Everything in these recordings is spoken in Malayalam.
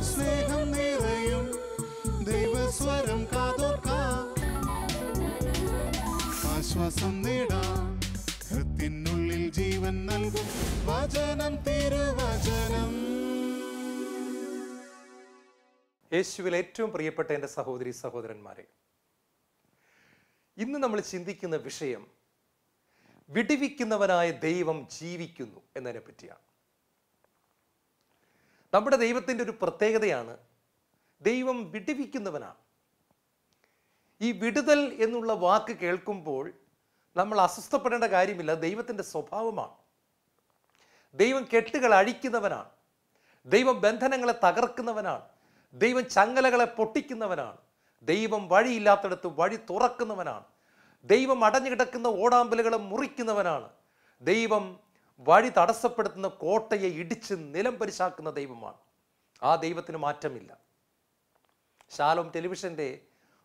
സ്നേഹം നിറയും ദൈവസ്വരം കാതോർക്കാം, ആശ്വാസം നേടാം, ഹൃത്തിനുള്ളിൽ ജീവൻ നൽകും വചനം, തിരുവചനം. യേശുവിൽ ഏറ്റവും പ്രിയപ്പെട്ട എൻ്റെ സഹോദരി സഹോദരന്മാരെ, ഇന്ന് നമ്മൾ ചിന്തിക്കുന്ന വിഷയം വിടുവിക്കുന്നവനായ ദൈവം ജീവിക്കുന്നു എന്നതിനെ പറ്റിയാണ്. നമ്മുടെ ദൈവത്തിൻ്റെ ഒരു പ്രത്യേകതയാണ് ദൈവം വിടുവിക്കുന്നവനാണ്. ഈ വിടുതൽ എന്നുള്ള വാക്ക് കേൾക്കുമ്പോൾ നമ്മൾ അസ്വസ്ഥപ്പെടേണ്ട കാര്യമില്ല. ദൈവത്തിൻ്റെ സ്വഭാവമാണ്. ദൈവം കെട്ടുകൾ അഴിക്കുന്നവനാണ്. ദൈവം ബന്ധനങ്ങളെ തകർക്കുന്നവനാണ്. ദൈവം ചങ്ങലകളെ പൊട്ടിക്കുന്നവനാണ്. ദൈവം വഴിയില്ലാത്തടത്ത് വഴി തുറക്കുന്നവനാണ്. ദൈവം അടഞ്ഞു കിടക്കുന്ന ഓടാമ്പലുകളെ മുറിക്കുന്നവനാണ്. ദൈവം വഴി തടസ്സപ്പെടുത്തുന്ന കോട്ടയെ ഇടിച്ച് നിലം പരിശാക്കുന്ന ദൈവമാണ്. ആ ദൈവത്തിന് മാറ്റമില്ല. ശാലോം ടെലിവിഷൻ്റെ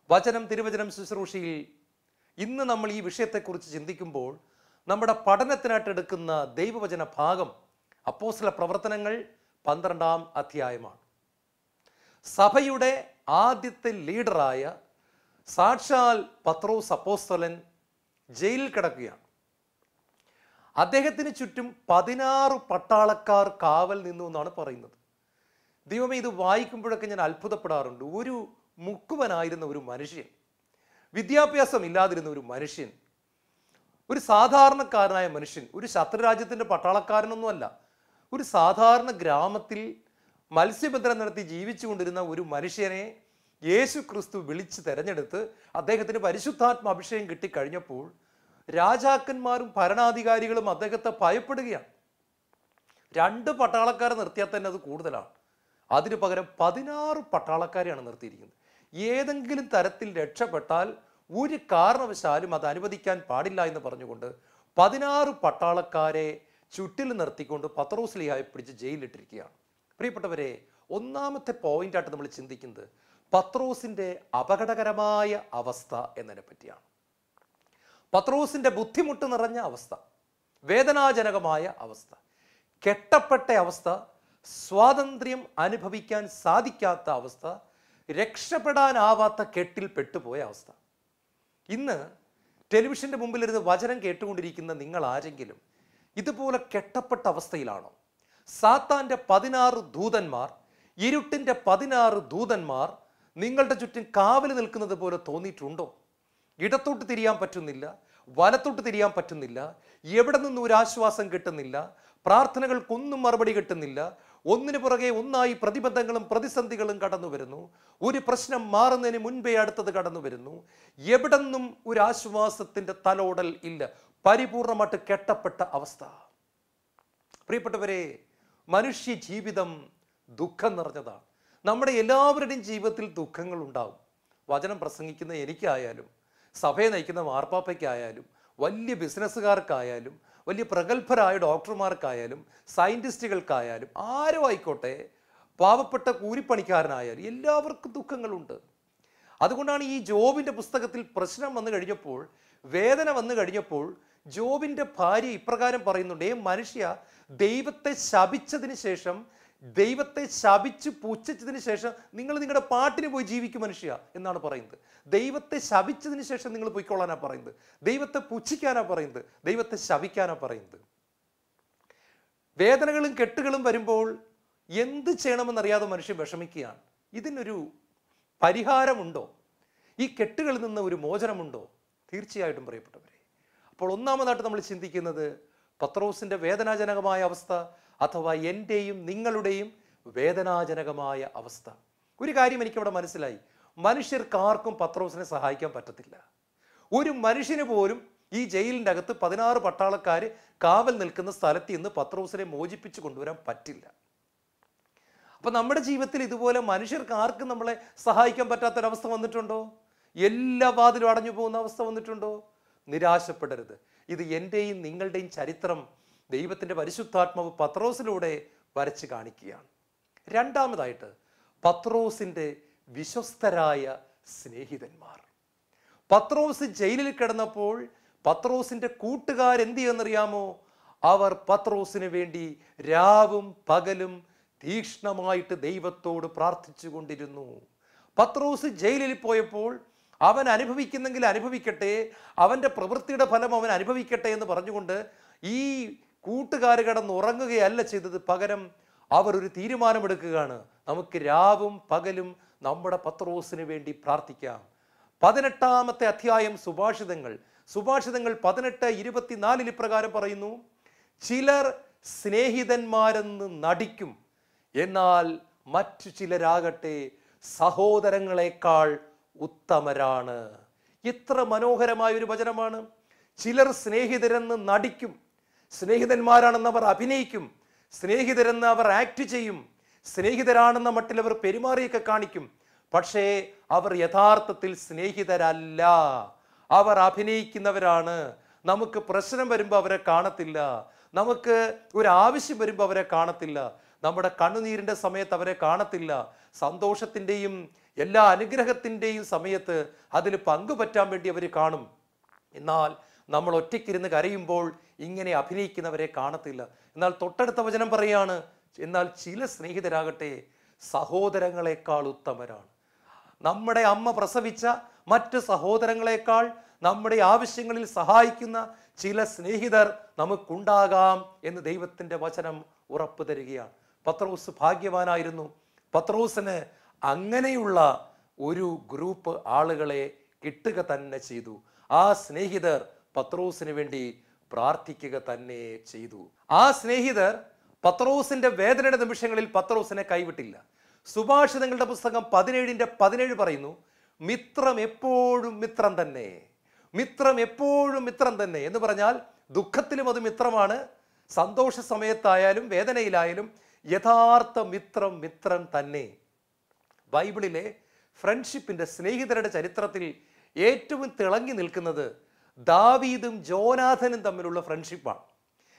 വചനം തിരുവചനം ശുശ്രൂഷയിൽ ഇന്ന് നമ്മൾ ഈ വിഷയത്തെക്കുറിച്ച് ചിന്തിക്കുമ്പോൾ നമ്മുടെ പഠനത്തിനായിട്ട് എടുക്കുന്ന ദൈവവചന ഭാഗം അപ്പോസ്തല പ്രവർത്തനങ്ങൾ 12-ാം അധ്യായമാണ്. സഭയുടെ ആദ്യത്തെ ലീഡറായ സാക്ഷാൽ പത്രോസ് അപ്പോസ്തലൻ ജയിലിൽ കിടക്കുകയാണ്. അദ്ദേഹത്തിന് ചുറ്റും 16 പട്ടാളക്കാർ കാവൽ നിന്നു എന്നാണ് പറയുന്നത്. ദൈവമേ, ഇത് വായിക്കുമ്പോഴൊക്കെ ഞാൻ അത്ഭുതപ്പെടാറുണ്ട്. ഒരു മുക്കുവനായിരുന്ന ഒരു മനുഷ്യൻ, വിദ്യാഭ്യാസം ഇല്ലാതിരുന്ന ഒരു മനുഷ്യൻ, ഒരു സാധാരണക്കാരനായ മനുഷ്യൻ, ഒരു ശത്രുരാജ്യത്തിൻ്റെ പട്ടാളക്കാരനൊന്നുമല്ല, ഒരു സാധാരണ ഗ്രാമത്തിൽ മത്സ്യബന്ധനം നടത്തി ജീവിച്ചു കൊണ്ടിരുന്ന ഒരു മനുഷ്യനെ യേശു ക്രിസ്തു വിളിച്ച് തെരഞ്ഞെടുത്ത് അദ്ദേഹത്തിന് പരിശുദ്ധാത്മ അഭിഷേകം കിട്ടിക്കഴിഞ്ഞപ്പോൾ രാജാക്കന്മാരും ഭരണാധികാരികളും അദ്ദേഹത്തെ ഭയപ്പെടുകയാണ്. 2 പട്ടാളക്കാരെ നിർത്തിയാൽ തന്നെ അത് കൂടുതലാണ്. അതിനു പകരം 16 പട്ടാളക്കാരെയാണ് നിർത്തിയിരിക്കുന്നത്. ഏതെങ്കിലും തരത്തിൽ രക്ഷപ്പെട്ടാൽ ഒരു കാരണവശാലും അത് അനുവദിക്കാൻ പാടില്ല എന്ന് പറഞ്ഞുകൊണ്ട് 16 പട്ടാളക്കാരെ ചുറ്റിൽ നിർത്തിക്കൊണ്ട് പത്രോസ്ലീഹായെ പിടിച്ച് ജയിലിലിട്ടിരിക്കുകയാണ്. പ്രിയപ്പെട്ടവരെ, ഒന്നാമത്തെ പോയിന്റായിട്ട് നമ്മൾ ചിന്തിക്കുന്നത് പത്രോസിൻ്റെ അപകടകരമായ അവസ്ഥ എന്നതിനെ പറ്റിയാണ്. പത്രോസിൻ്റെ ബുദ്ധിമുട്ട് നിറഞ്ഞ അവസ്ഥ, വേദനാജനകമായ അവസ്ഥ, കെട്ടപ്പെട്ട അവസ്ഥ, സ്വാതന്ത്ര്യം അനുഭവിക്കാൻ സാധിക്കാത്ത അവസ്ഥ, രക്ഷപ്പെടാനാവാത്ത കെട്ടിൽ പെട്ടുപോയ അവസ്ഥ. ഇന്ന് ടെലിവിഷൻ്റെ മുമ്പിലിരുന്ന് വചനം കേട്ടുകൊണ്ടിരിക്കുന്ന നിങ്ങൾ ആരെങ്കിലും ഇതുപോലെ കെട്ടപ്പെട്ട അവസ്ഥയിലാണോ? സാത്താൻ്റെ 16 ദൂതന്മാർ, ഇരുട്ടിൻ്റെ 16 ദൂതന്മാർ നിങ്ങളുടെ ചുറ്റും കാവൽ നിൽക്കുന്നത് പോലെ തോന്നിയിട്ടുണ്ടോ? ഇടത്തോട്ട് തിരിയാൻ പറ്റുന്നില്ല, വലത്തോട്ട് തിരിയാൻ പറ്റുന്നില്ല, എവിടെ നിന്നും ഒരു ആശ്വാസം കിട്ടുന്നില്ല, പ്രാർത്ഥനകൾക്കൊന്നും മറുപടി കിട്ടുന്നില്ല, ഒന്നിനു പുറകെ ഒന്നായി പ്രതിബന്ധങ്ങളും പ്രതിസന്ധികളും കടന്നു വരുന്നു. ഒരു പ്രശ്നം മാറുന്നതിന് മുൻപേ അടുത്തത് കടന്നു വരുന്നു. എവിടെ നിന്നും ഒരു ആശ്വാസത്തിൻ്റെ തലോടൽ ഇല്ല. പരിപൂർണമായിട്ട് കെട്ടപ്പെട്ട അവസ്ഥ. പ്രിയപ്പെട്ടവരെ, മനുഷ്യ ജീവിതം ദുഃഖം നിറഞ്ഞതാണ്. നമ്മുടെ എല്ലാവരുടെയും ജീവിതത്തിൽ ദുഃഖങ്ങൾ ഉണ്ടാവും. വചനം പ്രസംഗിക്കുന്ന എനിക്കായാലും, സഭയെ നയിക്കുന്ന മാർപ്പാപ്പയ്ക്കായാലും, വലിയ ബിസിനസ്സുകാർക്കായാലും, വലിയ പ്രഗത്ഭരായ ഡോക്ടർമാർക്കായാലും, സയൻറ്റിസ്റ്റുകൾക്കായാലും, ആരും ആയിക്കോട്ടെ, പാവപ്പെട്ട കൂലിപ്പണിക്കാരനായാലും എല്ലാവർക്കും ദുഃഖങ്ങളുണ്ട്. അതുകൊണ്ടാണ് ഈ ജോബിൻ്റെ പുസ്തകത്തിൽ പ്രശ്നം വന്നു കഴിഞ്ഞപ്പോൾ, വേദന വന്നു കഴിഞ്ഞപ്പോൾ ജോബിൻ്റെ ഭാര്യ ഇപ്രകാരം പറയുന്നുണ്ട്: മനുഷ്യ, ദൈവത്തെ ശപിച്ചതിന് ശേഷം, ദൈവത്തെ ശപിച്ച് പുച്ഛിച്ചതിന് ശേഷം നിങ്ങൾ നിങ്ങളുടെ പാട്ടിന് പോയി ജീവിക്കും മനുഷ്യ എന്നാണ് പറയുന്നത്. ദൈവത്തെ ശപിച്ചതിന് ശേഷം നിങ്ങൾ പോയിക്കൊള്ളാനാണ് പറയുന്നത്. ദൈവത്തെ പുച്ഛിക്കാനാണ് പറയുന്നത്. ദൈവത്തെ ശപിക്കാനാണ് പറയുന്നത്. വേദനകളും കെട്ടുകളും വരുമ്പോൾ എന്ത് ചെയ്യണമെന്നറിയാതെ മനുഷ്യൻ വിഷമിക്കുകയാണ്. ഇതിനൊരു പരിഹാരമുണ്ടോ? ഈ കെട്ടുകളിൽ നിന്ന് ഒരു മോചനമുണ്ടോ? തീർച്ചയായിട്ടും പ്രിയപ്പെട്ടവരെ. അപ്പോൾ ഒന്നാമതായിട്ട് നമ്മൾ ചിന്തിക്കുന്നത് പത്രോസിൻ്റെ വേദനാജനകമായ അവസ്ഥ, അഥവാ എൻ്റെയും നിങ്ങളുടെയും വേദനാജനകമായ അവസ്ഥ. ഒരു കാര്യം എനിക്കവിടെ മനസ്സിലായി: മനുഷ്യർക്കാർക്കും പത്രോസിനെ സഹായിക്കാൻ പറ്റത്തില്ല. ഒരു മനുഷ്യന് പോലും ഈ ജയിലിൻ്റെ അകത്ത് 16 പട്ടാളക്കാർ കാവൽ നിൽക്കുന്ന സ്ഥലത്ത് നിന്ന് പത്രോസിനെ മോചിപ്പിച്ചു കൊണ്ടുവരാൻ പറ്റില്ല. അപ്പം നമ്മുടെ ജീവിതത്തിൽ ഇതുപോലെ മനുഷ്യർക്ക് ആർക്കും നമ്മളെ സഹായിക്കാൻ പറ്റാത്തൊരവസ്ഥ വന്നിട്ടുണ്ടോ? എല്ലാ വാതിലും അടഞ്ഞു പോകുന്ന അവസ്ഥ വന്നിട്ടുണ്ടോ? നിരാശപ്പെടരുത്. ഇത് എൻ്റെയും നിങ്ങളുടെയും ചരിത്രം ദൈവത്തിൻ്റെ പരിശുദ്ധാത്മാവ് പത്രോസിലൂടെ വരച്ച് കാണിക്കുകയാണ്. രണ്ടാമതായിട്ട് പത്രോസിൻ്റെ വിശ്വസ്തരായ സ്നേഹിതന്മാർ. പത്രോസ് ജയിലിൽ കിടന്നപ്പോൾ പത്രോസിൻ്റെ കൂട്ടുകാരെന്ത് ചെയ്യുമെന്നറിയാമോ? അവർ പത്രോസിന് വേണ്ടി രാവും പകലും തീക്ഷ്ണമായിട്ട് ദൈവത്തോട് പ്രാർത്ഥിച്ചു കൊണ്ടിരുന്നു. പത്രോസ് ജയിലിൽ പോയപ്പോൾ അവൻ അനുഭവിക്കുന്നെങ്കിൽ അനുഭവിക്കട്ടെ, അവൻ്റെ പ്രവൃത്തിയുടെ ഫലം അവൻ അനുഭവിക്കട്ടെ എന്ന് പറഞ്ഞുകൊണ്ട് ഈ കൂട്ടുകാർ കിടന്നുറങ്ങുകയല്ല ചെയ്തത്. പകരം അവർ ഒരു തീരുമാനമെടുക്കുകയാണ്, നമുക്ക് രാവും പകലും നമ്മുടെ പത്രോസിന് വേണ്ടി പ്രാർത്ഥിക്കാം. 18-ാമത്തെ അധ്യായം സുഭാഷിതങ്ങൾ 18:24 ഇപ്രകാരം പറയുന്നു, ചിലർ സ്നേഹിതന്മാരെന്ന് നടിക്കും, എന്നാൽ മറ്റു ചിലരാകട്ടെ സഹോദരങ്ങളെക്കാൾ ഉത്തമരാണ്. എത്ര മനോഹരമായ ഒരു വചനമാണ്. ചിലർ സ്നേഹിതരെന്ന് നടിക്കും, സ്നേഹിതന്മാരാണെന്ന് അവർ അഭിനയിക്കും, സ്നേഹിതരെന്ന് അവർ ആക്ട് ചെയ്യും, സ്നേഹിതരാണെന്ന മട്ടിൽ അവർ പെരുമാറിയൊക്കെ കാണിക്കും. പക്ഷേ അവർ യഥാർത്ഥത്തിൽ സ്നേഹിതരല്ല, അവർ അഭിനയിക്കുന്നവരാണ്. നമുക്ക് പ്രശ്നം വരുമ്പോൾ അവരെ കാണത്തില്ല, നമുക്ക് ഒരു ആവശ്യം വരുമ്പോൾ അവരെ കാണത്തില്ല, നമ്മുടെ കണ്ണുനീരിൻ്റെ സമയത്ത് അവരെ കാണത്തില്ല, സന്തോഷത്തിൻ്റെയും എല്ലാ അനുഗ്രഹത്തിൻ്റെയും സമയത്ത് അതിൽ പങ്കുപറ്റാൻ വേണ്ടി അവർ കാണും. എന്നാൽ നമ്മൾ ഒറ്റയ്ക്കിരുന്ന് കരയുമ്പോൾ ഇങ്ങനെ അഭിനയിക്കുന്നവരെ കാണത്തില്ല. എന്നാൽ തൊട്ടടുത്ത വചനം പറയാണ്, എന്നാൽ ചില സ്നേഹിതരാകട്ടെ സഹോദരങ്ങളെക്കാൾ ഉത്തമരാണ്. നമ്മുടെ അമ്മ പ്രസവിച്ച മറ്റ് സഹോദരങ്ങളെക്കാൾ നമ്മുടെ ആവശ്യങ്ങളിൽ സഹായിക്കുന്ന ചില സ്നേഹിതർ നമുക്കുണ്ടാകാം എന്ന് ദൈവത്തിൻ്റെ വചനം ഉറപ്പ് തരികയാണ്. പത്രോസ് ഭാഗ്യവാനായിരുന്നു. പത്രോസിന് അങ്ങനെയുള്ള ഒരു ഗ്രൂപ്പ് ആളുകളെ കിട്ടുക തന്നെ ചെയ്തു. ആ സ്നേഹിതർ പത്രോസിന് വേണ്ടി പ്രാർത്ഥിക്കുക തന്നെ ചെയ്തു. ആ സ്നേഹിതർ പത്രോസിന്റെ വേദനയുടെ നിമിഷങ്ങളിൽ പത്രോസിനെ കൈവിട്ടില്ല. സുഭാഷിതങ്ങളുടെ പുസ്തകം 17:17 പറയുന്നു, മിത്രം എപ്പോഴും മിത്രം തന്നെ, മിത്രം എപ്പോഴും മിത്രം തന്നെ എന്ന് പറഞ്ഞാൽ ദുഃഖത്തിലും അത് മിത്രമാണ്, സന്തോഷ സമയത്തായാലും വേദനയിലായാലും യഥാർത്ഥ മിത്രം മിത്രം തന്നെ. ബൈബിളിലെ ഫ്രണ്ട്ഷിപ്പിന്റെ സ്നേഹിതരുടെ ചരിത്രത്തിൽ ഏറ്റവും തിളങ്ങി നിൽക്കുന്നത് ദാവീദും ജോനാഥനും തമ്മിലുള്ള ഫ്രണ്ട്ഷിപ്പാണ്.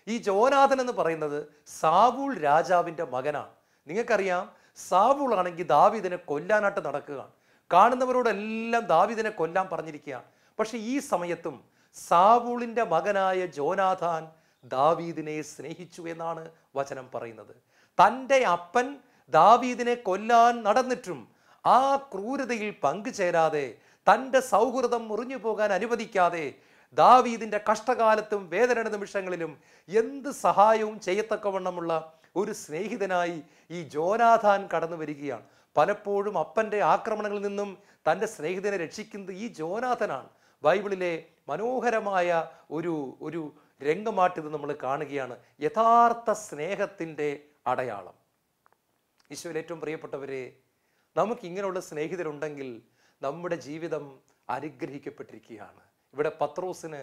ഈ ജോനാഥൻ എന്ന് പറയുന്നത് സാവൂൾ രാജാവിൻ്റെ മകനാണ്. നിങ്ങൾക്കറിയാം, സാവൂൾ ആണെങ്കിൽ ദാവീദിനെ കൊല്ലാനായിട്ട് നടക്കുകയാണ്. കാണുന്നവരോടെല്ലാം ദാവീദിനെ കൊല്ലാൻ പറഞ്ഞിരിക്കുകയാണ്. പക്ഷെ ഈ സമയത്തും സാവൂളിൻ്റെ മകനായ ജോനാഥാൻ ദാവീദിനെ സ്നേഹിച്ചു എന്നാണ് വചനം പറയുന്നത്. തൻ്റെ അപ്പൻ ദാവീദിനെ കൊല്ലാൻ നടന്നിട്ടും ആ ക്രൂരതയിൽ പങ്കുചേരാതെ, തൻ്റെ സൗഹൃദം മുറിഞ്ഞു പോകാൻ അനുവദിക്കാതെ, ദാവീദിൻ്റെ കഷ്ടകാലത്തും വേദന നിമിഷങ്ങളിലും എന്ത് സഹായവും ചെയ്യത്തക്കവണ്ണമുള്ള ഒരു സ്നേഹിതനായി ഈ ജോനാഥാൻ കടന്നു വരികയാണ്. പലപ്പോഴും അപ്പൻ്റെ ആക്രമണങ്ങളിൽ നിന്നും തൻ്റെ സ്നേഹിതനെ രക്ഷിക്കുന്നത് ഈ ജോനാഥനാണ്. ബൈബിളിലെ മനോഹരമായ ഒരു രംഗമാട്ടിത് നമ്മൾ കാണുകയാണ്. യഥാർത്ഥ സ്നേഹത്തിൻ്റെ അടയാളം. ഈശോയിൽ ഏറ്റവും പ്രിയപ്പെട്ടവരെ, നമുക്ക് ഇങ്ങനെയുള്ള സ്നേഹിതരുണ്ടെങ്കിൽ നമ്മുടെ ജീവിതം അനുഗ്രഹിക്കപ്പെട്ടിരിക്കുകയാണ്. ഇവിടെ പത്രോസിന്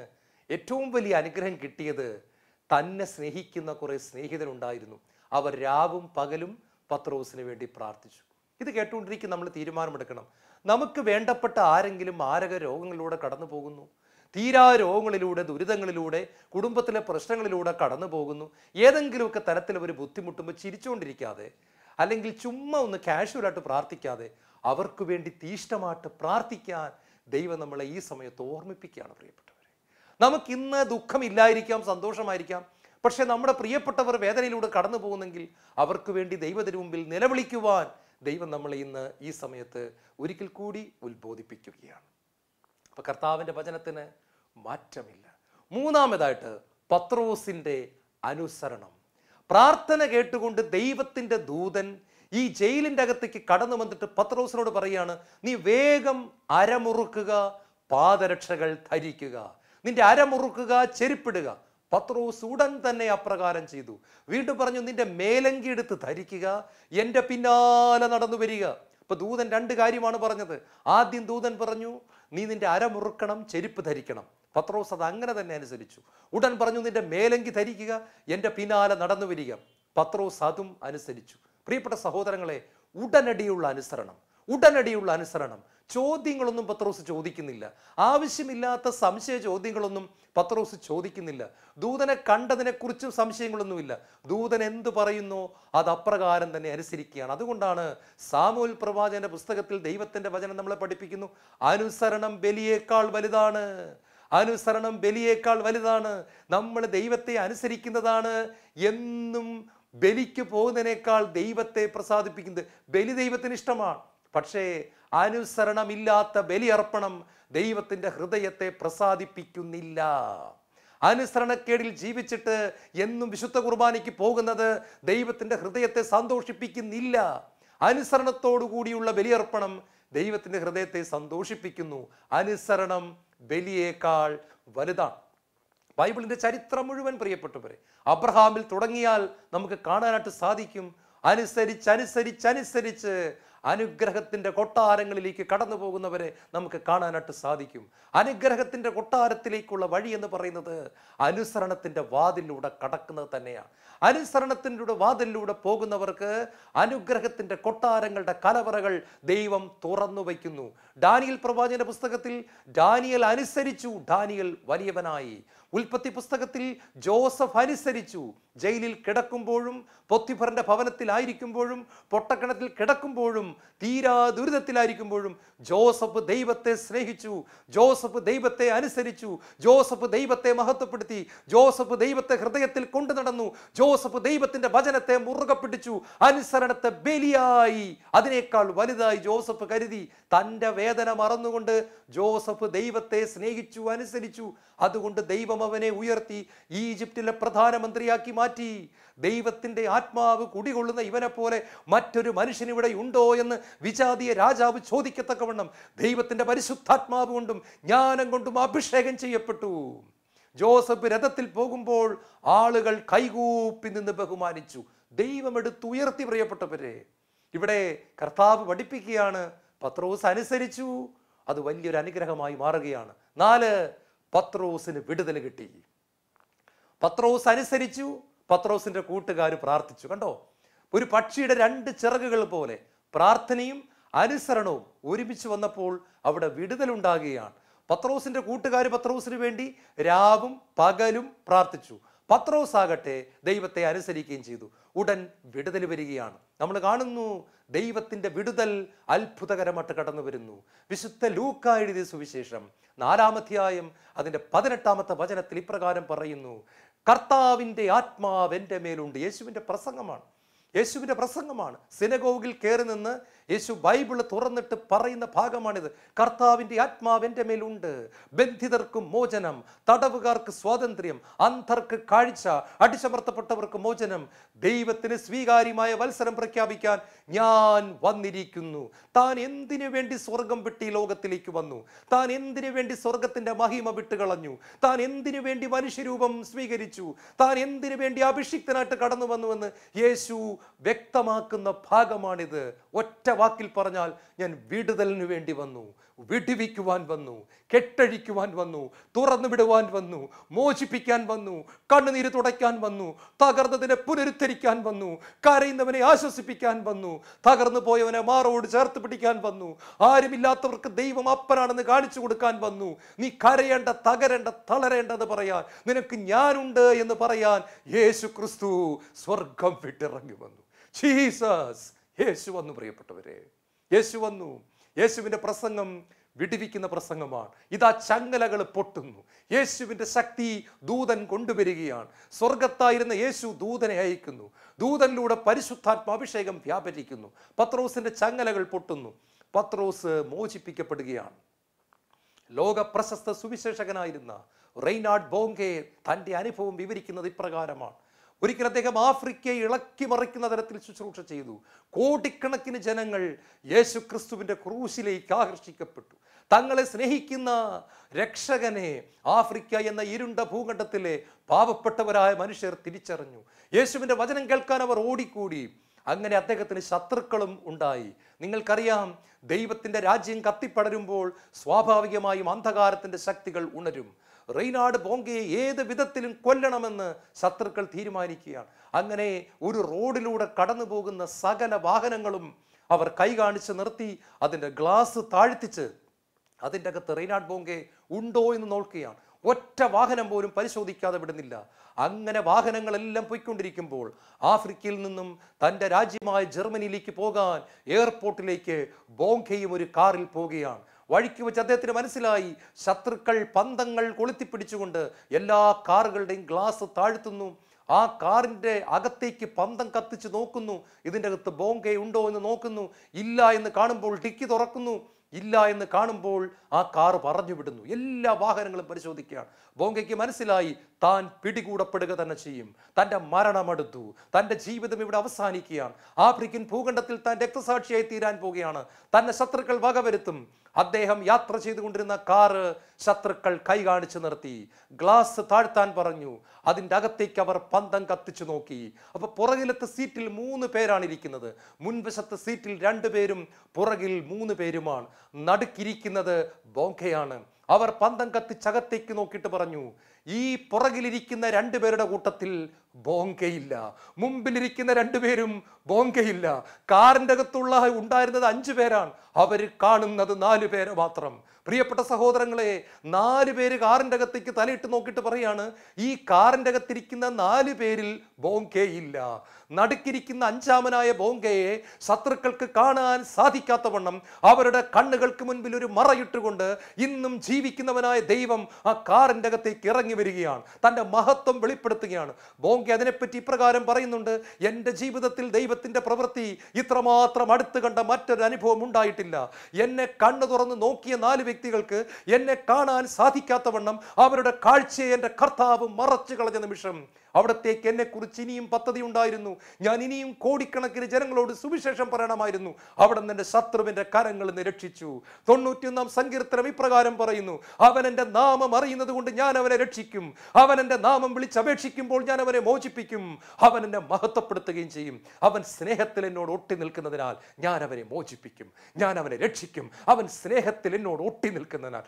ഏറ്റവും വലിയ അനുഗ്രഹം കിട്ടിയത് തന്നെ സ്നേഹിക്കുന്ന കുറേ സ്നേഹിതരുണ്ടായിരുന്നു. അവർ രാവും പകലും പത്രോസിന് വേണ്ടി പ്രാർത്ഥിച്ചു. ഇത് കേട്ടുകൊണ്ടിരിക്കുന്ന നമ്മൾ തീരുമാനമെടുക്കണം. നമുക്ക് വേണ്ടപ്പെട്ട ആരെങ്കിലും മാരക രോഗങ്ങളിലൂടെ കടന്നു പോകുന്നു, തീരാ രോഗങ്ങളിലൂടെ, ദുരിതങ്ങളിലൂടെ, കുടുംബത്തിലെ പ്രശ്നങ്ങളിലൂടെ കടന്നു പോകുന്നു, ഏതെങ്കിലുമൊക്കെ തരത്തിൽ അവർ ബുദ്ധിമുട്ടുമ്പോൾ ചിരിച്ചുകൊണ്ടിരിക്കാതെ, അല്ലെങ്കിൽ ചുമ്മാ ഒന്ന് കാഷ്വലായിട്ട് പ്രാർത്ഥിക്കാതെ അവർക്ക് വേണ്ടി തീഷ്ണമായിട്ട് പ്രാർത്ഥിക്കാൻ ദൈവം നമ്മളെ ഈ സമയത്ത് ഓർമ്മിപ്പിക്കുകയാണ്. പ്രിയപ്പെട്ടവരെ, നമുക്കിന്ന് ദുഃഖമില്ലായിരിക്കാം, സന്തോഷമായിരിക്കാം, പക്ഷെ നമ്മുടെ പ്രിയപ്പെട്ടവർ വേദനയിലൂടെ കടന്നു പോകുന്നെങ്കിൽ അവർക്ക് വേണ്ടി ദൈവത്തിന് മുമ്പിൽ നിലവിളിക്കുവാൻ ദൈവം നമ്മളെ ഇന്ന് ഈ സമയത്ത് ഒരിക്കൽ കൂടി ഉത്ബോധിപ്പിക്കുകയാണ്. അപ്പൊ കർത്താവിൻ്റെ വചനത്തിന് മാറ്റമില്ല. മൂന്നാമതായിട്ട് പത്രോസിന്റെ അനുസരണം. പ്രാർത്ഥന കേട്ടുകൊണ്ട് ദൈവത്തിൻ്റെ ദൂതൻ ഈ ജയിലിൻ്റെ അകത്തേക്ക് കടന്നു വന്നിട്ട് പത്രോസിനോട് പറയാണ്, നീ വേഗം അരമുറുക്കുക, പാദരക്ഷകൾ ധരിക്കുക, നിന്റെ അരമുറുക്കുക, ചെരുപ്പിടുക. പത്രോസ് ഉടൻ തന്നെ അപ്രകാരം ചെയ്തു. വീണ്ടും പറഞ്ഞു, നിന്റെ മേലങ്കി എടുത്ത് ധരിക്കുക, എൻ്റെ പിന്നാലെ നടന്നു വരിക. അപ്പൊ ദൂതൻ 2 കാര്യമാണ് പറഞ്ഞത്. ആദ്യം ദൂതൻ പറഞ്ഞു, നീ നിന്റെ അരമുറുക്കണം, ചെരുപ്പ് ധരിക്കണം. പത്രോസ് അത് അങ്ങനെ തന്നെ അനുസരിച്ചു. ഉടൻ പറഞ്ഞു, നിന്റെ മേലങ്കി ധരിക്കുക, എൻ്റെ പിന്നാലെ നടന്നു വരിക. പത്രോസ് അതും അനുസരിച്ചു. പ്രിയപ്പെട്ട സഹോദരങ്ങളെ, ഉടനടിയുള്ള അനുസരണം. ചോദ്യങ്ങളൊന്നും പത്രോസ് ചോദിക്കുന്നില്ല. ആവശ്യമില്ലാത്ത സംശയ ചോദ്യങ്ങളൊന്നും പത്രോസ് ചോദിക്കുന്നില്ല. ദൂതനെ കണ്ടതിനെക്കുറിച്ചും സംശയങ്ങളൊന്നുമില്ല. ദൂതൻ എന്തു പറയുന്നോ അത് അപ്രകാരം തന്നെ അനുസരിക്കുകയാണ്. അതുകൊണ്ടാണ് സാമുവേൽ പ്രവാചകന്റെ പുസ്തകത്തിൽ ദൈവത്തിന്റെ വചനം നമ്മളെ പഠിപ്പിക്കുന്നു, അനുസരണം ബലിയേക്കാൾ വലുതാണ്. നമ്മൾ ദൈവത്തെ അനുസരിക്കുന്നതാണ് എന്നും ബലിക്ക് പോകുന്നതിനേക്കാൾ ദൈവത്തെ പ്രസാദിപ്പിക്കുന്നത് ബലി ദൈവത്തിന് ഇഷ്ടമാണ്. പക്ഷേ അനുസരണമില്ലാത്ത ബലിയർപ്പണം ദൈവത്തിൻ്റെ ഹൃദയത്തെ പ്രസാദിപ്പിക്കുന്നില്ല. അനുസരണക്കേടിൽ ജീവിച്ചിട്ട് എന്നും വിശുദ്ധ കുർബാനയ്ക്ക് പോകുന്നത് ദൈവത്തിൻ്റെ ഹൃദയത്തെ സന്തോഷിപ്പിക്കുന്നില്ല. അനുസരണത്തോടു കൂടിയുള്ള ബലിയർപ്പണം ദൈവത്തിൻ്റെ ഹൃദയത്തെ സന്തോഷിപ്പിക്കുന്നു. അനുസരണം ബലിയേക്കാൾ വലുതാണ്. ബൈബിളിൻ്റെ ചരിത്രം മുഴുവൻ പ്രിയപ്പെട്ടവരെ അബ്രഹാമിൽ തുടങ്ങിയാൽ നമുക്ക് കാണാനായിട്ട് സാധിക്കും. അനുസരിച്ച് അനുഗ്രഹത്തിൻ്റെ കൊട്ടാരങ്ങളിലേക്ക് കടന്നു പോകുന്നവരെ നമുക്ക് കാണാനായിട്ട് സാധിക്കും. അനുഗ്രഹത്തിൻ്റെ കൊട്ടാരത്തിലേക്കുള്ള വഴി എന്ന് പറയുന്നത് അനുസരണത്തിൻ്റെ വാതിലൂടെ കടക്കുന്നത് തന്നെയാണ്. അനുസരണത്തിൻ്റെ വാതിലൂടെ പോകുന്നവർക്ക് അനുഗ്രഹത്തിൻ്റെ കൊട്ടാരങ്ങളുടെ കലവറകൾ ദൈവം തുറന്നു വയ്ക്കുന്നു. ദാനിയേൽ പ്രവാചകന്റെ പുസ്തകത്തിൽ ദാനിയേൽ അനുസരിച്ചു, ദാനിയേൽ വലിയവനായി. ഉൽപ്പത്തി പുസ്തകത്തിൽ ജോസഫ് അനുസരിച്ചു. ജയിലിൽ കിടക്കുമ്പോഴും പൊത്തിഫറിന്റെ ഭവനത്തിലായിരിക്കുമ്പോഴും പൊട്ടക്കിണറ്റിൽ കിടക്കുമ്പോഴും തീരാ ദുരിതത്തിലായിരിക്കുമ്പോഴും ജോസഫ് ദൈവത്തെ സ്നേഹിച്ചു, ജോസഫ് ദൈവത്തെ അനുസരിച്ചു, ജോസഫ് ദൈവത്തെ മഹത്വപ്പെടുത്തി, ജോസഫ് ദൈവത്തെ ഹൃദയത്തിൽ കൊണ്ടു നടന്നു, ജോസഫ് ദൈവത്തിന്റെ വചനത്തെ മുറുകെ പിടിച്ചു. അനുസരണത്തെ ബലിയായി അതിനേക്കാൾ വലുതായി ജോസഫ് കരുതി. തൻ്റെ വേദന മറന്നുകൊണ്ട് ജോസഫ് ദൈവത്തെ സ്നേഹിച്ചു, അനുസരിച്ചു. അതുകൊണ്ട് ദൈവം അവനെ ഉയർത്തി ഈജിപ്തിലെ പ്രധാനമന്ത്രിയാക്കി മാറ്റി. ദൈവത്തിന്റെ ആത്മാവ് കുടികൊള്ളുന്ന ഇവനെ പോലെ മറ്റൊരു മനുഷ്യൻ ഇവിടെ ഉണ്ടോ എന്ന് വിജാതീയ രാജാവ് ചോദിക്കത്തക്കവണ്ണം ദൈവത്തിന്റെ പരിശുദ്ധാത്മാവ് കൊണ്ടും ജ്ഞാനം കൊണ്ടും അഭിഷേകം ചെയ്യപ്പെട്ടു. ജോസഫ് രഥത്തിൽ പോകുമ്പോൾ ആളുകൾ കൈകൂപ്പി നിന്ന് ബഹുമാനിച്ചു. ദൈവം എടുത്ത് ഉയർത്തി. പ്രിയപ്പെട്ടവരെ, ഇവിടെ കർത്താവ് പഠിപ്പിക്കുകയാണ്, പത്രോസ് അനുസരിച്ചു, അത് വലിയൊരു അനുഗ്രഹമായി മാറുകയാണ്. 4, പത്രോസിന് വിടുതൽ കിട്ടി. പത്രോസ് അനുസരിച്ചു, പത്രോസിന്റെ കൂട്ടുകാർ പ്രാർത്ഥിച്ചു. കണ്ടോ, ഒരു പക്ഷിയുടെ 2 ചിറകുകൾ പോലെ പ്രാർത്ഥനയും അനുസരണവും ഒരുമിച്ച് വന്നപ്പോൾ അവിടെ വിടുതലുണ്ടാകുകയാണ്. പത്രോസിന്റെ കൂട്ടുകാർ പത്രോസിന് വേണ്ടി രാവും പകലും പ്രാർത്ഥിച്ചു. പത്രോസ് ആകട്ടെ ദൈവത്തെ അനുസരിക്കുകയും ചെയ്തു. ഉടൻ വിടുതൽ വരികയാണ്. നമ്മൾ കാണുന്നു ദൈവത്തിന്റെ വിടുതൽ അത്ഭുതകരമായിട്ട് കടന്നു വരുന്നു. വിശുദ്ധ ലൂക്കാ എഴുതിയ സുവിശേഷം 4-ാം അധ്യായം അതിൻ്റെ 18-ാമത്തെ വചനത്തിൽ ഇപ്രകാരം പറയുന്നു, കർത്താവിൻ്റെ ആത്മാവ് എൻ്റെ മേലുണ്ട്. യേശുവിൻ്റെ പ്രസംഗമാണ്. സിനഗോഗിൽ കയറി നിന്ന് യേശു ബൈബിള് തുറന്നിട്ട് പറയുന്ന ഭാഗമാണിത്. കർത്താവിൻ്റെ ആത്മാവ് എൻ്റെ മേലുണ്ട്, ബന്ധിതർക്ക് മോചനം, തടവുകാർക്ക് സ്വാതന്ത്ര്യം, അന്ധർക്ക് കാഴ്ച, അടിച്ചമർത്തപ്പെട്ടവർക്ക് മോചനം, ദൈവത്തിന് സ്വീകാര്യമായ വത്സരം പ്രഖ്യാപിക്കാൻ ഞാൻ വന്നിരിക്കുന്നു. താൻ എന്തിനു വേണ്ടി സ്വർഗം വിട്ട് ഈ ലോകത്തിലേക്ക് വന്നു? താൻ എന്തിനു വേണ്ടി സ്വർഗത്തിൻ്റെ മഹിമ വിട്ടുകളഞ്ഞു? താൻ എന്തിനു വേണ്ടി മനുഷ്യരൂപം സ്വീകരിച്ചു? താൻ എന്തിനു വേണ്ടി അഭിഷിക്തനായിട്ട് കടന്നു വന്നുവെന്ന് യേശു വ്യക്തമാക്കുന്ന ഭാഗമാണിത്. ഒറ്റ വാക്കിൽ പറഞ്ഞാൽ, ഞാൻ വിടുതലിന് വേണ്ടി വന്നു, വിടുവിക്കുവാൻ വന്നു, കെട്ടഴിക്കുവാൻ വന്നു, തുറന്നു വിടുവാൻ വന്നു, മോചിപ്പിക്കാൻ വന്നു, കണ്ണുനീര് തുടയ്ക്കാൻ വന്നു, തകർന്നതിനെ പുനരുദ്ധരിക്കാൻ വന്നു, കരയുന്നവനെ ആശ്വസിപ്പിക്കാൻ വന്നു, തകർന്നു പോയവനെ മാറോട് ചേർത്ത് പിടിക്കാൻ വന്നു, ആരുമില്ലാത്തവർക്ക് ദൈവം അപ്പനാണെന്ന് കാണിച്ചു കൊടുക്കാൻ വന്നു. നീ കരയേണ്ട, തകരേണ്ട, തളരേണ്ടെന്ന് പറയാൻ, നിനക്ക് ഞാനുണ്ട് എന്ന് പറയാൻ യേശു ക്രിസ്തു സ്വർഗം വിട്ടിറങ്ങി വന്നു. ജീസസ്, യേശു വന്നു. പ്രിയപ്പെട്ടവരെ, യേശു വന്നു. യേശുവിൻ്റെ പ്രസംഗം വിടുവിക്കുന്ന പ്രസംഗമാണ്. ഇതാ ചങ്ങലകൾ പൊട്ടുന്നു. യേശുവിൻ്റെ ശക്തി ദൂതൻ കൊണ്ടുവരികയാണ്. സ്വർഗത്തായിരുന്ന യേശു ദൂതനെ അയക്കുന്നു. ദൂതനിലൂടെ പരിശുദ്ധാത്മാഭിഷേകം വ്യാപരിക്കുന്നു. പത്രോസിന്റെ ചങ്ങലകൾ പൊട്ടുന്നു. പത്രോസ് മോചിപ്പിക്കപ്പെടുകയാണ്. ലോക പ്രശസ്ത സുവിശേഷകനായിരുന്ന റെയ്നാർഡ് ബോങ്കെ തൻ്റെ അനുഭവം വിവരിക്കുന്നത് ഇപ്രകാരമാണ്. ഒരിക്കൽ അദ്ദേഹം ആഫ്രിക്കയെ ഇളക്കി മറിക്കുന്ന തരത്തിൽ ശുശ്രൂഷ ചെയ്തു. കോടിക്കണക്കിന് ജനങ്ങൾ യേശു ക്രിസ്തുവിൻ്റെ ക്രൂശിലേക്ക് ആകർഷിക്കപ്പെട്ടു. തങ്ങളെ സ്നേഹിക്കുന്ന രക്ഷകനെ ആഫ്രിക്ക എന്ന ഇരുണ്ട ഭൂഖണ്ഡത്തിലെ പാവപ്പെട്ടവരായ മനുഷ്യർ തിരിച്ചറിഞ്ഞു. യേശുവിൻ്റെ വചനം കേൾക്കാൻ അവർ ഓടിക്കൂടി. അങ്ങനെ അദ്ദേഹത്തിന് ശത്രുക്കളും ഉണ്ടായി. നിങ്ങൾക്കറിയാം, ദൈവത്തിൻ്റെ രാജ്യം കത്തിപ്പടരുമ്പോൾ സ്വാഭാവികമായും അന്ധകാരത്തിൻ്റെ ശക്തികൾ ഉണരും. റെയ്നാർഡ് ബോങ്കയെ ഏത് വിധത്തിലും കൊല്ലണമെന്ന് ശത്രുക്കൾ തീരുമാനിക്കുകയാണ്. അങ്ങനെ ഒരു റോഡിലൂടെ കടന്നു പോകുന്ന സകല വാഹനങ്ങളും അവർ കൈ കാണിച്ച് നിർത്തി അതിൻ്റെ ഗ്ലാസ് താഴ്ത്തിച്ച് അതിൻ്റെ അകത്ത് റെയ്നാർഡ് ബോങ്കെ ഉണ്ടോ എന്ന് നോക്കുകയാണ്. ഒറ്റ വാഹനം പോലും പരിശോധിക്കാതെ വിടുന്നില്ല. അങ്ങനെ വാഹനങ്ങളെല്ലാം പോയിക്കൊണ്ടിരിക്കുമ്പോൾ ആഫ്രിക്കയിൽ നിന്നും തൻ്റെ രാജ്യമായ ജർമ്മനിയിലേക്ക് പോകാൻ എയർപോർട്ടിലേക്ക് ബോങ്കയും ഒരു കാറിൽ പോവുകയാണ്. വഴിക്ക് വെച്ച് അദ്ദേഹത്തിന് മനസ്സിലായി, ശത്രുക്കൾ പന്തങ്ങൾ കൊളുത്തിപ്പിടിച്ചുകൊണ്ട് എല്ലാ കാറുകളുടെയും ഗ്ലാസ് താഴ്ത്തുന്നു. ആ കാറിൻ്റെ അകത്തേക്ക് പന്തം കത്തിച്ച് നോക്കുന്നു. ഇതിൻ്റെ അകത്ത് ബോംബെ ഉണ്ടോ എന്ന് നോക്കുന്നു. ഇല്ല എന്ന് കാണുമ്പോൾ ഡിക്കി തുറക്കുന്നു. ഇല്ല എന്ന് കാണുമ്പോൾ ആ കാർ പറഞ്ഞു വിടുന്നു. എല്ലാ വാഹനങ്ങളും പരിശോധിക്കുകയാണ്. ബോംബെക്ക് മനസ്സിലായി താൻ പിടികൂടപ്പെടുക തന്നെ ചെയ്യും. തൻ്റെ മരണമെടുത്തു. തൻ്റെ ജീവിതം ഇവിടെ അവസാനിക്കുകയാണ്. ആഫ്രിക്കൻ ഭൂഖണ്ഡത്തിൽ താൻ രക്തസാക്ഷിയായി തീരാൻ പോവുകയാണ്. തന്നെ ശത്രുക്കൾ വകവരുത്തും. അദ്ദേഹം യാത്ര ചെയ്തുകൊണ്ടിരുന്ന കാറ് ശത്രുക്കൾ കൈ കാണിച്ചു നിർത്തി. ഗ്ലാസ് താഴ്ത്താൻ പറഞ്ഞു. അതിൻ്റെ അകത്തേക്ക് അവർ പന്തം കത്തിച്ചു നോക്കി. അപ്പൊ പുറകിലത്തെ സീറ്റിൽ 3 പേരാണ് ഇരിക്കുന്നത്. മുൻവശത്തെ സീറ്റിൽ 2 പേരും പുറകിൽ 3 പേരുമാണ്. നടുക്കിരിക്കുന്നത് ബോംബെയാണ്. അവർ പന്തം കത്തിച്ചകത്തേക്ക് നോക്കിയിട്ട് പറഞ്ഞു, ഈ പുറകിലിരിക്കുന്ന 2 പേരുടെ കൂട്ടത്തിൽ ബോംബെയില്ല. മുമ്പിലിരിക്കുന്ന 2 പേരും ബോംബെയില്ല. കാറിൻ്റെ അകത്തുള്ള ഉണ്ടായിരുന്നത് 5 പേരാണ്. അവർ കാണുന്നത് 4 പേരെ മാത്രം. പ്രിയപ്പെട്ട സഹോദരങ്ങളെ, 4 പേര് കാറിൻ്റെ അകത്തേക്ക് തലയിട്ട് നോക്കിയിട്ട് പറയാണ്, ഈ കാറിൻ്റെ അകത്തിരിക്കുന്ന 4 പേരിൽ ബോംബെയില്ല. നടുക്കിരിക്കുന്ന 5ാമനായ ബോംബെയെ ശത്രുക്കൾക്ക് കാണാൻ സാധിക്കാത്തവണ്ണം അവരുടെ കണ്ണുകൾക്ക് മുൻപിൽ ഒരു മറയിട്ടുകൊണ്ട് ഇന്നും ജീവിക്കുന്നവനായ ദൈവം ആ കാറിൻ്റെ അകത്തേക്ക് ഇറങ്ങി വരികയാണ്. തൻ്റെ മഹത്വം വെളിപ്പെടുത്തുകയാണ്. ബോംബെ അതിനെപ്പറ്റി ഇപ്രകാരം പറയുന്നുണ്ട്, എൻ്റെ ജീവിതത്തിൽ ദൈവത്തിൻ്റെ പ്രവൃത്തി ഇത്രമാത്രം അടുത്ത് കണ്ട മറ്റൊരു അനുഭവം ഉണ്ടായിട്ടില്ല. എന്നെ കണ്ണു തുറന്ന് നോക്കിയ 4 വ്യക്തികൾക്ക് എന്നെ കാണാൻ സാധിക്കാത്തവണ്ണം അവരുടെ കാഴ്ചയെ എൻ്റെ കർത്താവ് മറച്ചു കളഞ്ഞ നിമിഷം അവിടത്തേക്ക് എന്നെക്കുറിച്ച് ഇനിയും പദ്ധതി ഉണ്ടായിരുന്നു. ഞാൻ ഇനിയും കോടിക്കണക്കിന് ജനങ്ങളോട് സുവിശേഷം പറയണമായിരുന്നു. അവിടെ നിന്ന് എൻ്റെ ശത്രുവിൻ്റെ കരങ്ങളിൽ നിന്ന് രക്ഷിച്ചു. 91-ാം സങ്കീർത്തനം ഇപ്രകാരം പറയുന്നു, അവൻ എൻ്റെ നാമം അറിയുന്നത് കൊണ്ട് ഞാൻ അവനെ രക്ഷിക്കും. അവൻ എൻ്റെ നാമം വിളിച്ചപേക്ഷിക്കുമ്പോൾ ഞാൻ അവനെ മോചിപ്പിക്കും. അവൻ എന്നെ മഹത്വപ്പെടുത്തുകയും ചെയ്യും. അവൻ സ്നേഹത്തിൽ എന്നോട് ഒട്ടി നിൽക്കുന്നതിനാൽ ഞാൻ അവനെ മോചിപ്പിക്കും. ഞാൻ അവനെ രക്ഷിക്കും. അവൻ സ്നേഹത്തിൽ എന്നോട് ഒട്ടി നിൽക്കുന്നതിനാൽ,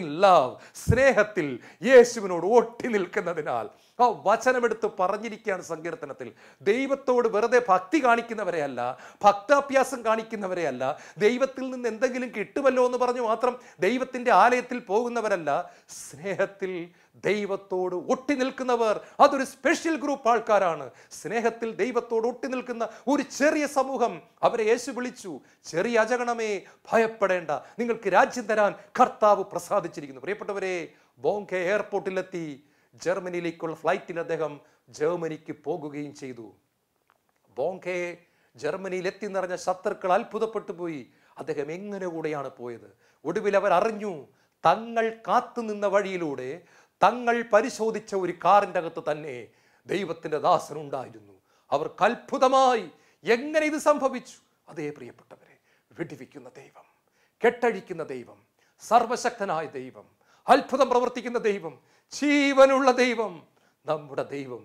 ഇൻ ലവ്, സ്നേഹത്തിൽ യേശുവിനോട് ഒട്ടി നിൽക്കുന്നതിനാൽ. ആ വചനമെടുത്ത് പറഞ്ഞിരിക്കുകയാണ് സങ്കീർത്തനത്തിൽ. ദൈവത്തോട് വെറുതെ ഭക്തി കാണിക്കുന്നവരെയല്ല, ഭക്താഭ്യാസം കാണിക്കുന്നവരെയല്ല, ദൈവത്തിൽ നിന്ന് എന്തെങ്കിലും കിട്ടുമല്ലോ എന്ന് പറഞ്ഞു മാത്രം ദൈവത്തിൻ്റെ ആലയത്തിൽ പോകുന്നവരല്ല. സ്നേഹത്തിൽ ദൈവത്തോട് ഒട്ടി നിൽക്കുന്നവർ, അതൊരു സ്പെഷ്യൽ ഗ്രൂപ്പ് ആൾക്കാരാണ്. സ്നേഹത്തിൽ ദൈവത്തോട് ഒട്ടി നിൽക്കുന്ന ഒരു ചെറിയ സമൂഹം. അവരെ യേശു വിളിച്ചു, ചെറിയ അജഗണമേ ഭയപ്പെടേണ്ട, നിങ്ങൾക്ക് രാജ്യം തരാൻ കർത്താവ് പ്രസാദിച്ചിരിക്കുന്നു. പ്രിയപ്പെട്ടവരെ, ബോംബെ എയർപോർട്ടിലെത്തി. ജർമ്മനിയിലേക്കുള്ള ഫ്ലൈറ്റിൽ അദ്ദേഹം ജർമ്മനിക്ക് പോകുകയും ചെയ്തു. ബോംബെ ജർമ്മനിയിൽ എത്തി നിറഞ്ഞ ശത്രുക്കൾ അത്ഭുതപ്പെട്ടു പോയി. അദ്ദേഹം എങ്ങനെ കൂടെയാണ് പോയത്? ഒടുവിൽ അവർ അറിഞ്ഞു, തങ്ങൾ കാത്തുനിന്ന വഴിയിലൂടെ തങ്ങൾ പരിശോധിച്ച ഒരു കാറിൻ്റെ അകത്ത് തന്നെ ദൈവത്തിൻ്റെ ദാസൻ ഉണ്ടായിരുന്നു. അവർക്ക് അത്ഭുതമായി, എങ്ങനെ ഇത് സംഭവിച്ചു? അതേ പ്രിയപ്പെട്ടവരെ, വിടിവിക്കുന്ന ദൈവം, കെട്ടഴിക്കുന്ന ദൈവം, സർവശക്തനായ ദൈവം, അത്ഭുതം പ്രവർത്തിക്കുന്ന ദൈവം, ജീവനുള്ള ദൈവം, നമ്മുടെ ദൈവം.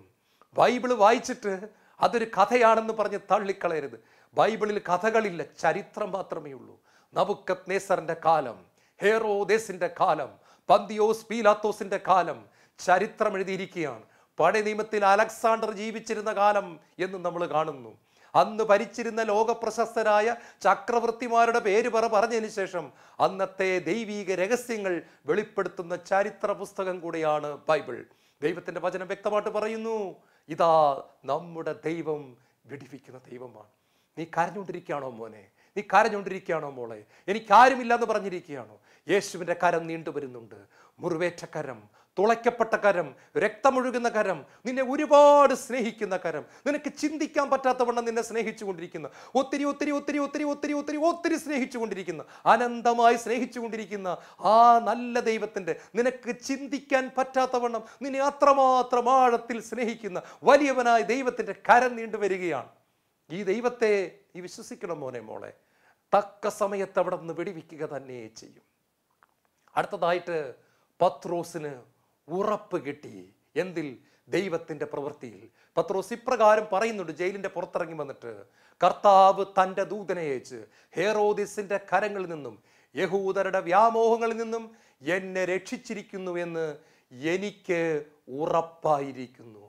ബൈബിള് വായിച്ചിട്ട് അതൊരു കഥയാണെന്ന് പറഞ്ഞ് തള്ളിക്കളയരുത്. ബൈബിളിൽ കഥകളില്ല, ചരിത്രം മാത്രമേ ഉള്ളൂ. നബൂഖദ്നേസറിന്റെ കാലം, ഹെറോദേസിന്റെ കാലം, പന്തിയോസ് പീലാത്തോസിന്റെ കാലം ചരിത്രം എഴുതിയിരിക്കുകയാണ്. പഴയ നിയമത്തിൽ അലക്സാണ്ടർ ജീവിച്ചിരുന്ന കാലം എന്ന് നമ്മൾ കാണുന്നു. അന്ന് ഭരിച്ചിരുന്ന ലോകപ്രശസ്തരായ ചക്രവർത്തിമാരുടെ പേര് പറഞ്ഞതിന് ശേഷം അന്നത്തെ ദൈവീക രഹസ്യങ്ങൾ വെളിപ്പെടുത്തുന്ന ചരിത്ര പുസ്തകം കൂടെയാണ് ബൈബിൾ. ദൈവത്തിൻ്റെ വചനം വ്യക്തമായിട്ട് പറയുന്നു, ഇതാ നമ്മുടെ ദൈവം വിടിവിക്കുന്ന ദൈവമാണ്. നീ കരഞ്ഞുകൊണ്ടിരിക്കുകയാണോ മോനെ? നീ കരഞ്ഞുകൊണ്ടിരിക്കുകയാണോ മോളെ? എനിക്കാരുമില്ല എന്ന് പറഞ്ഞിരിക്കുകയാണോ? യേശുവിൻ്റെ കരം നീണ്ടുവരുന്നുണ്ട്. മുറിവേറ്റ കരം, തുളയ്ക്കപ്പെട്ട കരം, രക്തമൊഴുകുന്ന കരം, നിന്നെ ഒരുപാട് സ്നേഹിക്കുന്ന കരം, നിനക്ക് ചിന്തിക്കാൻ പറ്റാത്തവണ്ണം നിന്നെ സ്നേഹിച്ചു കൊണ്ടിരിക്കുന്ന, ഒത്തിരി ഒത്തിരി ഒത്തിരി ഒത്തിരി ഒത്തിരി ഒത്തിരി ഒത്തിരി സ്നേഹിച്ചു കൊണ്ടിരിക്കുന്ന, അനന്തമായി സ്നേഹിച്ചു കൊണ്ടിരിക്കുന്ന ആ നല്ല ദൈവത്തിൻ്റെ, നിനക്ക് ചിന്തിക്കാൻ പറ്റാത്തവണ്ണം നിന്നെ അത്രമാത്രം ആഴത്തിൽ സ്നേഹിക്കുന്ന വലിയവനായ ദൈവത്തിൻ്റെ കരം നീണ്ടുവരികയാണ്. ഈ ദൈവത്തെ നീ വിശ്വസിക്കണം മോനെ മോളെ. തക്ക സമയത്ത് അവിടെ നിന്ന് വെടിവെക്കുക തന്നെ ചെയ്യും. അടുത്തതായിട്ട് പത്രോസിന് ഉറപ്പ് കിട്ടി. എന്തിൽ? ദൈവത്തിൻ്റെ പ്രവൃത്തിയിൽ. പത്രോസ് ഇപ്രകാരം പറയുന്നുണ്ട്, ജയിലിൻ്റെ പുറത്തിറങ്ങി വന്നിട്ട്, കർത്താവ് തൻ്റെ ദൂതനെ അയച്ച് ഹെറോദിസിന്റെ കരങ്ങളിൽ നിന്നും യഹൂദരുടെ വ്യാമോഹങ്ങളിൽ നിന്നും എന്നെ രക്ഷിച്ചിരിക്കുന്നു എന്ന് എനിക്ക് ഉറപ്പായിരിക്കുന്നു.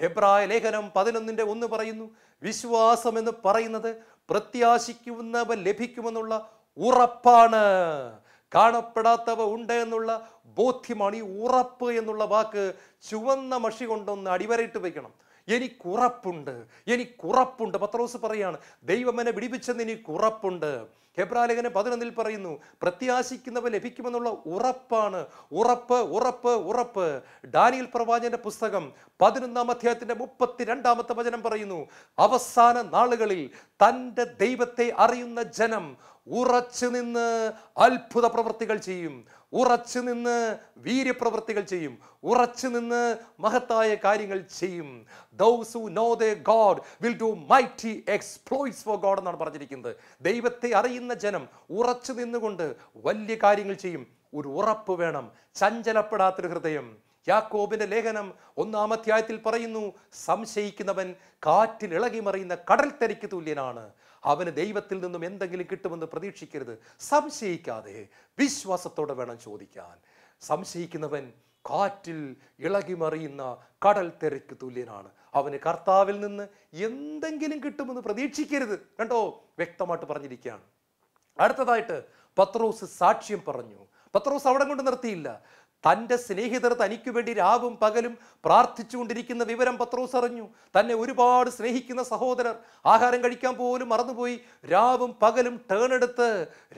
ഹെബ്രായ ലേഖനം 11:1 പറയുന്നു, വിശ്വാസം എന്ന് പറയുന്നത് പ്രത്യാശിക്കുന്നവ ലഭിക്കുമെന്നുള്ള ഉറപ്പാണ്, കാണപ്പെടാത്തവ ഉണ്ട് എന്നുള്ള ബോധ്യമാണ്. ഈ ഉറപ്പ് എന്നുള്ള വാക്ക് ചുവന്ന മഷി കൊണ്ടൊന്ന് അടിവരയിട്ട് വയ്ക്കണം. എനിക്കുറപ്പുണ്ട്, എനിക്കുറപ്പുണ്ട്. പത്രോസ് പറയാണ്, ദൈവം എന്നെ വിടിപ്പിച്ചെന്ന് എനിക്കുറപ്പുണ്ട്. ഹെബ്രായലേഖനം 11 പറയുന്നു, പ്രത്യാശിക്കുന്നവ ലഭിക്കുമെന്നുള്ള ഉറപ്പാണ്. ഉറപ്പ്, ഉറപ്പ്, ഉറപ്പ്. ദാനിയേൽ പ്രവാചകന്റെ പുസ്തകം 11 അധ്യായത്തിന്റെ 32 വചനം പറയുന്നു, അവസാന നാളുകളിൽ തൻ്റെ ദൈവത്തെ അറിയുന്ന ജനം ഉറച്ചു നിന്ന് അത്ഭുത പ്രവൃത്തികൾ ചെയ്യും, ഉറച്ചു നിന്ന് വീര്യപ്രവൃത്തികൾ ചെയ്യും, ഉറച്ചു നിന്ന് മഹത്തായ കാര്യങ്ങൾ ചെയ്യും. Those who know their God will do mighty exploits for God എന്നാണ് പറഞ്ഞിരിക്കുന്നത്. ദൈവത്തെ അറിയുന്ന ജനം ഉറച്ചു നിന്നുകൊണ്ട് വലിയ കാര്യങ്ങൾ ചെയ്യും. ഒരു ഉറപ്പ് വേണം, ചഞ്ചലപ്പെടാത്തൊരു ഹൃദയം. യാക്കോബിന്റെ ലേഖനം 1 അധ്യായത്തിൽ പറയുന്നു, സംശയിക്കുന്നവൻ കാറ്റിൽ ഇളകി മറിയുന്ന കടൽ തരിക്ക് തുല്യനാണ്. അവന് ദൈവത്തിൽ നിന്നും എന്തെങ്കിലും കിട്ടുമെന്ന് പ്രതീക്ഷിക്കരുത്. സംശയിക്കാതെ വിശ്വാസത്തോടെ വേണം ചോദിക്കാൻ. സംശയിക്കുന്നവൻ കാറ്റിൽ ഇളകി മറിയുന്ന കടൽ തിരക്ക് തുല്യനാണ്. അവന് കർത്താവിൽ നിന്ന് എന്തെങ്കിലും കിട്ടുമെന്ന് പ്രതീക്ഷിക്കരുത്. കണ്ടോ, വ്യക്തമായിട്ട് പറഞ്ഞിരിക്കുകയാണ്. അടുത്തതായിട്ട് പത്രോസ് സാക്ഷ്യം പറഞ്ഞു. പത്രോസ് അവിടെ കൊണ്ട് നിർത്തിയില്ല. തൻ്റെ സ്നേഹിതർ തനിക്ക് വേണ്ടി രാവും പകലും പ്രാർത്ഥിച്ചുകൊണ്ടിരിക്കുന്ന വിവരം പത്രോസ് അറിഞ്ഞു. തന്നെ ഒരുപാട് സ്നേഹിക്കുന്ന സഹോദരർ ആഹാരം കഴിക്കാൻ പോലും മറന്നുപോയി രാവും പകലും ടേണെടുത്ത്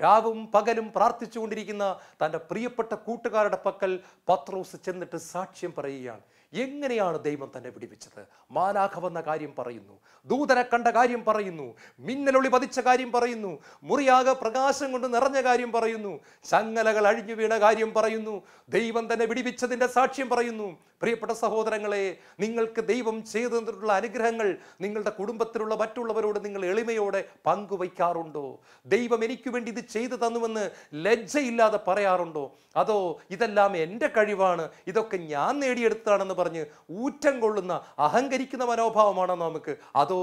രാവും പകലും പ്രാർത്ഥിച്ചുകൊണ്ടിരിക്കുന്ന തൻ്റെ പ്രിയപ്പെട്ട കൂട്ടുകാരുടെ പക്കൽ പത്രോസ് ചെന്നിട്ട് സാക്ഷ്യം പറയുകയാണ്. എങ്ങനെയാണ് ദൈവം തന്നെ വിടിവിച്ചത്? മാലാഖ വന്ന കാര്യം പറയുന്നു, ദൂതനെ കണ്ട കാര്യം പറയുന്നു, മിന്നലൊളി പതിച്ച കാര്യം പറയുന്നു, മുറിയാകെ പ്രകാശം കൊണ്ട് നിറഞ്ഞ കാര്യം പറയുന്നു, ചങ്ങലകൾ അഴിഞ്ഞു വീണ കാര്യം പറയുന്നു, ദൈവം തന്നെ വിടിവിച്ചതിൻ്റെ സാക്ഷ്യം പറയുന്നു. പ്രിയപ്പെട്ട സഹോദരങ്ങളെ, നിങ്ങൾക്ക് ദൈവം ചെയ്തു തന്നിട്ടുള്ള അനുഗ്രഹങ്ങൾ നിങ്ങളുടെ കുടുംബത്തിലുള്ള മറ്റുള്ളവരോട് നിങ്ങൾ എളിമയോടെ പങ്കുവയ്ക്കാറുണ്ടോ? ദൈവം എനിക്ക് വേണ്ടി ഇത് ചെയ്തു തന്നുവെന്ന് ലജ്ജയില്ലാതെ പറയാറുണ്ടോ? അതോ ഇതെല്ലാം എൻ്റെ കഴിവാണ്, ഇതൊക്കെ ഞാൻ നേടിയെടുത്തതാണെന്ന് പറഞ്ഞ് ഊറ്റം കൊള്ളുന്ന അഹങ്കരിക്കുന്ന മനോഭാവമാണോ നമുക്ക്? അതോ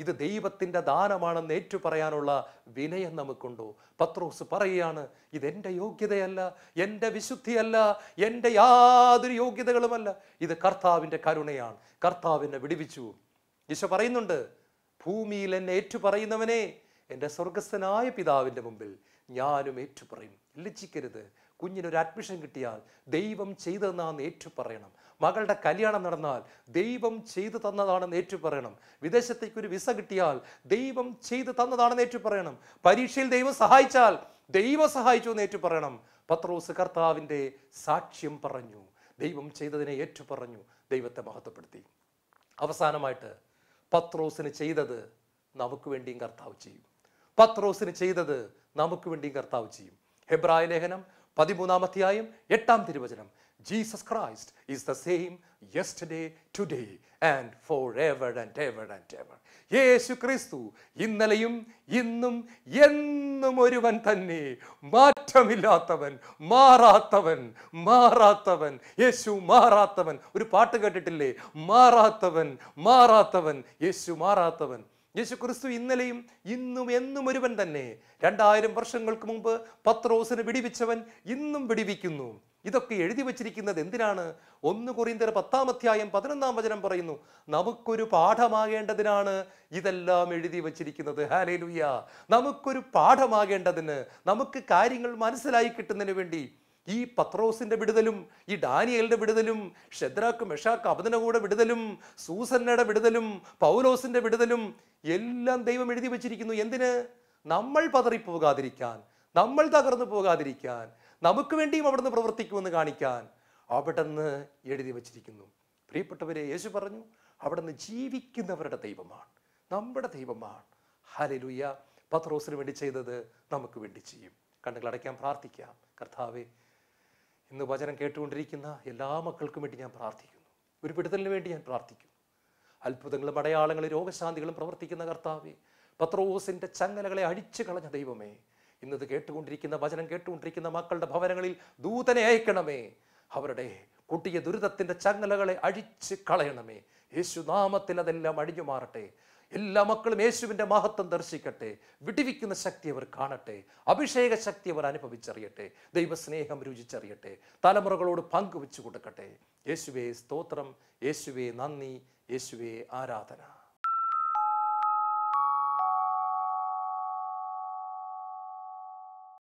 ഇത് ദൈവത്തിൻ്റെ ദാനമാണെന്ന് ഏറ്റു പറയാനുള്ള വിനയം നമുക്കുണ്ടോ? പത്രോസ് പറയുകയാണ്, ഇതെൻ്റെ യോഗ്യതയല്ല, എൻ്റെ വിശുദ്ധിയല്ല, എൻ്റെ യാതൊരു യോഗ്യതകളുമല്ല, ഇത് കർത്താവിൻ്റെ കരുണയാണ്. കർത്താവിനെ വിടിവിച്ചു. ഈശോ പറയുന്നുണ്ട്, ഭൂമിയിൽ എന്നെ ഏറ്റുപറയുന്നവനെ എൻ്റെ സ്വർഗസ്ഥനായ പിതാവിൻ്റെ മുമ്പിൽ ഞാനും ഏറ്റുപറയും. ലജ്ജിക്കരുത്. കുഞ്ഞിനൊരു അഡ്മിഷൻ കിട്ടിയാൽ ദൈവം ചെയ്തു തന്നാന്ന് ഏറ്റുപറയണം. മകളുടെ കല്യാണം നടന്നാൽ ദൈവം ചെയ്തു തന്നതാണെന്ന് ഏറ്റുപറയണം. വിദേശത്തേക്കൊരു വിസ കിട്ടിയാൽ ദൈവം ചെയ്തു തന്നതാണെന്ന് ഏറ്റുപറയണം. പരീക്ഷയിൽ ദൈവം സഹായിച്ചാൽ ദൈവം സഹായിച്ചു എന്ന് ഏറ്റുപറയണം. പത്രോസ് കർത്താവിൻ്റെ സാക്ഷ്യം പറഞ്ഞു, ദൈവം ചെയ്തതിനെ ഏറ്റുപറഞ്ഞു, ദൈവത്തെ മഹത്വപ്പെടുത്തി. അവസാനമായിട്ട് പത്രോസിന് ചെയ്തത് നമുക്ക് വേണ്ടിയും കർത്താവ് ചെയ്യും. പത്രോസിന് ചെയ്തത് നമുക്ക് വേണ്ടിയും കർത്താവ് ചെയ്യും. ഹെബ്രായ ലേഖനം 13 അധ്യായം 8 തിരുവചനം, Jesus Christ is the same yesterday today and for ever and ever and ever. Yesu Kristu ഇന്നലെയും ഇന്നും എന്നും ഒരുവൻ തന്നെ, മാറ്റമില്ലാത്തവൻ, മാറാത്തവൻ, മാറാത്തവൻ. യേശു മാറാത്തവൻ. ഒരു പാട്ട് കേട്ടിട്ടില്ലേ? മാറാത്തവൻ, മാറാത്തവൻ, യേശു മാറാത്തവൻ. യേശു ക്രിസ്തു ഇന്നലെയും ഇന്നും എന്നും ഒരുവൻ തന്നെ. 2000 വർഷങ്ങൾക്ക് മുമ്പ് പത്രോസിന് വിടിവിച്ചവൻ ഇന്നും വിടിവിക്കുന്നു. ഇതൊക്കെ എഴുതി വച്ചിരിക്കുന്നത് എന്തിനാണ്? 1 കൊരിന്ത്യർ 10 അധ്യായം 11 വചനം പറയുന്നു, നമുക്കൊരു പാഠമാകേണ്ടതിനാണ് ഇതെല്ലാം എഴുതി വച്ചിരിക്കുന്നത്. ഹല്ലേലൂയ. നമുക്കൊരു പാഠമാകേണ്ടതിന്, നമുക്ക് കാര്യങ്ങൾ മനസ്സിലായി കിട്ടുന്നതിന് വേണ്ടി ഈ പത്രോസിന്റെ വിടുതലും ഈ ഡാനിയേലിന്റെ വിടുതലും ഷദ്രാക്ക് മെഷാക്ക് അബദ്നഗോയുടെ വിടുതലും സൂസന്നയുടെ വിടുതലും പൗലോസിന്റെ വിടുതലും എല്ലാം ദൈവം എഴുതി വച്ചിരിക്കുന്നു. എന്തിന്? നമ്മൾ പതറിപ്പോകാതിരിക്കാൻ, നമ്മൾ തകർന്നു പോകാതിരിക്കാൻ, നമുക്ക് വേണ്ടിയും അവിടുന്ന് പ്രവർത്തിക്കുമെന്ന് കാണിക്കാൻ അവിടുന്ന് എഴുതി വച്ചിരിക്കുന്നു. പ്രിയപ്പെട്ടവരെ, യേശു പറഞ്ഞു, അവിടുന്ന് ജീവിക്കുന്നവരുടെ ദൈവമാണ്, നമ്മുടെ ദൈവമാണ്. ഹല്ലേലൂയ. പത്രോസിന് വേണ്ടി ചെയ്തത് നമുക്ക് വേണ്ടി ചെയ്യും. കണ്ണുകളടയ്ക്കാൻ പ്രാർത്ഥിക്കാം. കർത്താവേ, ഇന്ന് വചനം കേട്ടുകൊണ്ടിരിക്കുന്ന എല്ലാ മക്കൾക്കും വേണ്ടി ഞാൻ പ്രാർത്ഥിക്കുന്നു. ഒരു വിടുതലിന് വേണ്ടി ഞാൻ പ്രാർത്ഥിക്കുന്നു. അത്ഭുതങ്ങളും അടയാളങ്ങളും രോഗശാന്തികളും പ്രവർത്തിക്കുന്ന കർത്താവേ, പത്രോസിന്റെ ചങ്ങലകളെ അഴിച്ചു കളഞ്ഞ ദൈവമേ, ഇന്നത് കേട്ടുകൊണ്ടിരിക്കുന്ന വചനം കേട്ടുകൊണ്ടിരിക്കുന്ന മക്കളുടെ ഭവനങ്ങളിൽ ദൂതനെ അയക്കണമേ. അവരുടെ കൊടിയ ദുരിതത്തിന്റെ ചങ്ങലകളെ അഴിച്ച് കളയണമേ. യേശുനാമത്തിൽ അതെല്ലാം അഴിഞ്ഞു മാറട്ടെ. എല്ലാ മക്കളും യേശുവിൻ്റെ മഹത്വം ദർശിക്കട്ടെ. വിടിവിക്കുന്ന ശക്തി അവർ കാണട്ടെ. അഭിഷേക ശക്തി അവർ അനുഭവിച്ചറിയട്ടെ. ദൈവസ്നേഹം രുചിച്ചറിയട്ടെ. തലമുറകളോട് പങ്കുവെച്ചു കൊടുക്കട്ടെ. യേശുവേ സ്തോത്രം, യേശുവേ നന്ദി, യേശുവേ ആരാധന.